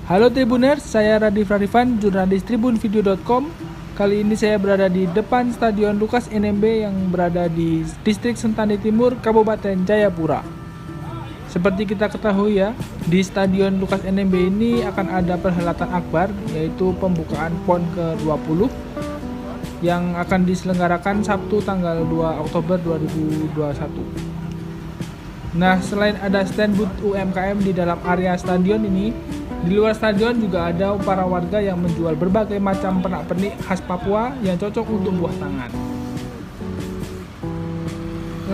Halo Tribuners, saya Radif Radifan, jurnalis tribunvideo.com. Kali ini saya berada di depan Stadion Lukas NMB yang berada di Distrik Sentani Timur, Kabupaten Jayapura. Seperti kita ketahui ya, di Stadion Lukas NMB ini akan ada perhelatan akbar, yaitu pembukaan PON ke-20 yang akan diselenggarakan Sabtu tanggal 2 Oktober 2021. Nah, selain ada stand booth UMKM di dalam area stadion ini, di luar stadion juga ada para warga yang menjual berbagai macam pernak-pernik khas Papua yang cocok untuk buah tangan.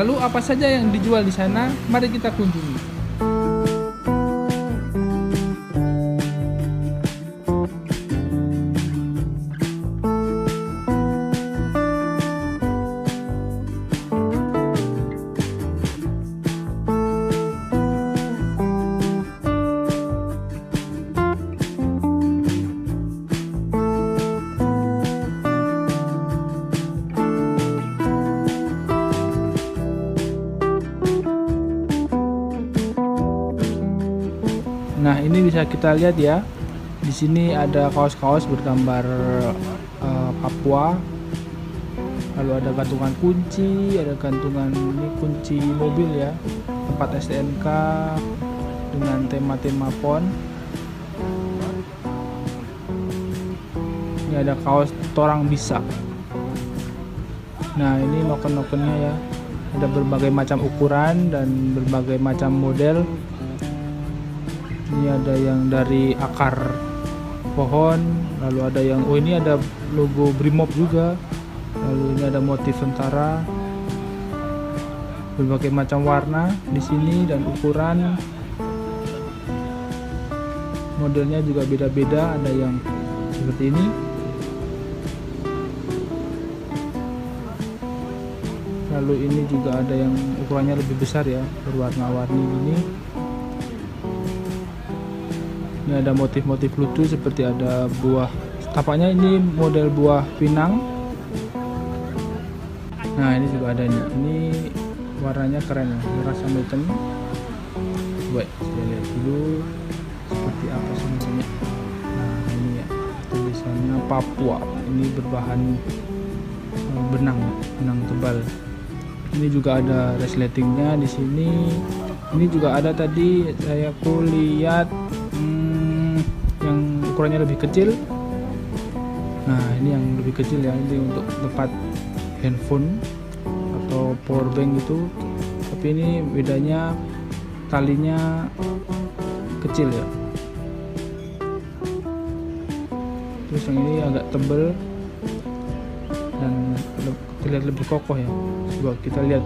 Lalu apa saja yang dijual di sana? Mari kita kunjungi. Nah, ini bisa kita lihat ya. Di sini ada kaos-kaos bergambar Papua. Lalu ada gantungan kunci, ada gantungan ini kunci mobil ya. Tempat STNK dengan tema-tema PON. Ini ada kaos Torang Bisa. Nah, ini noken-nokennya ya. Ada berbagai macam ukuran dan berbagai macam model. Ini ada yang dari akar pohon, lalu ada yang ini ada logo Brimob juga, lalu ini ada motif tentara, berbagai macam warna di sini dan ukuran, modelnya juga beda-beda, ada yang seperti ini, lalu ini juga ada yang ukurannya lebih besar ya, berwarna-warni ini. Ini ada motif-motif lucu seperti ada buah, tapaknya ini model buah pinang. Nah, ini juga ada nih. Ini warnanya keren ya, merah sama hitam. Coba saya lihat dulu seperti apa sebenarnya. Nah, ini ya tulisannya Papua. Ini berbahan benang tebal. Ini juga ada resletingnya di sini. Ini juga ada tadi saya lihat yang ukurannya lebih kecil. Nah, ini yang lebih kecil ya, ini untuk tempat handphone atau power bank itu. Tapi ini bedanya talinya kecil ya. Terus yang ini agak tebal dan terlihat lebih kokoh ya. Coba kita lihat,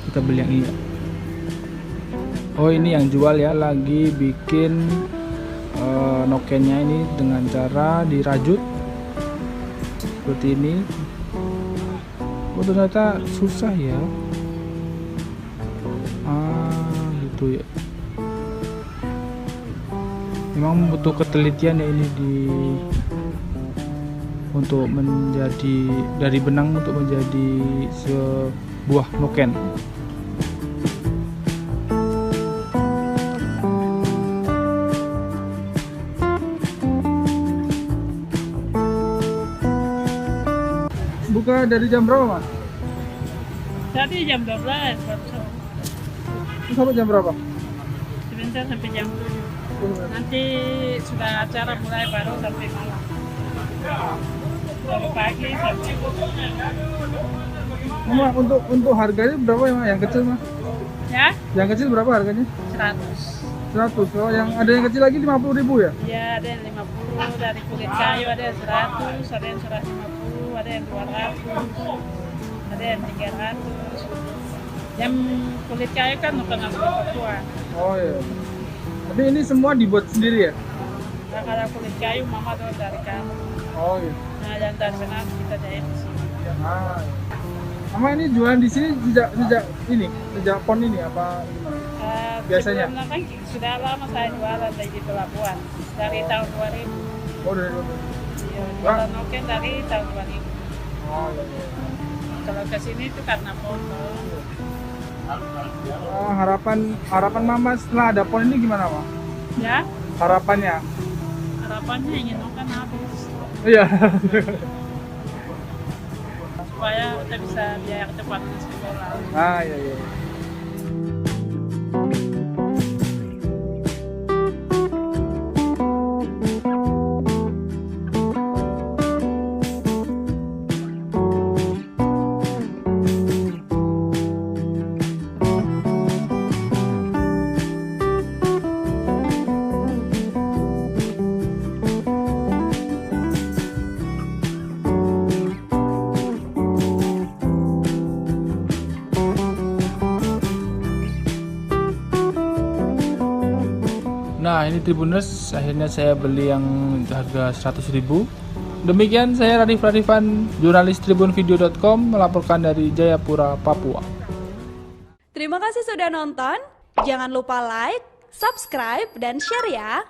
kita beli yang ini ya. Oh, ini yang jual ya, lagi bikin nokennya ini dengan cara dirajut seperti ini. Oh, ternyata susah ya. Gitu ya. Memang butuh ketelitian ya ini untuk menjadi dari benang untuk menjadi sebuah noken. Buka dari jam berapa, Mas? Tadi jam 12 Sampai jam berapa? sebentar sampai jam 7. Nanti sudah acara mulai baru sampai malam. Dari pagi sampai Mama, untuk harganya berapa ya, Mas? Yang kecil, Mas? ya Yang kecil berapa harganya? 100. 100. Oh, yang ada yang kecil lagi 50.000 ya? Ya, ada yang 50, dari kulit kayu ada yang 100, ada yang 150, ada yang 200, ada yang 300. Yang kulit kayu kan bukan asli Papua. Oh iya. Tapi ini semua dibuat sendiri ya? Nah, kalau kulit kayu mama tuh dari kamu. Oh iya. Nah, yang dari sana kita jahit di sini. Ah, iya. Mama ini jualan di sini sejak PON ini apa gimana? Biasanya? Sebelumnya kan sudah lama saya jualan di pelabuhan dari tahun 2000. Oh, dari dulu. Iya, jualan noken dari tahun 2000. Oh iya. Kalau ke sini itu karena foto. Harapan Mama setelah ada PON ini gimana, Ma? Ya, harapannya? Harapannya ingin makan habis Iya. supaya kita bisa biaya cepat ke sekolah. Ah, iya iya. Nah, ini Tribuners, akhirnya saya beli yang harga 100.000. Demikian saya Radif Radifan, jurnalis tribunvideo.com melaporkan dari Jayapura, Papua. Terima kasih sudah nonton. Jangan lupa like, subscribe, dan share ya.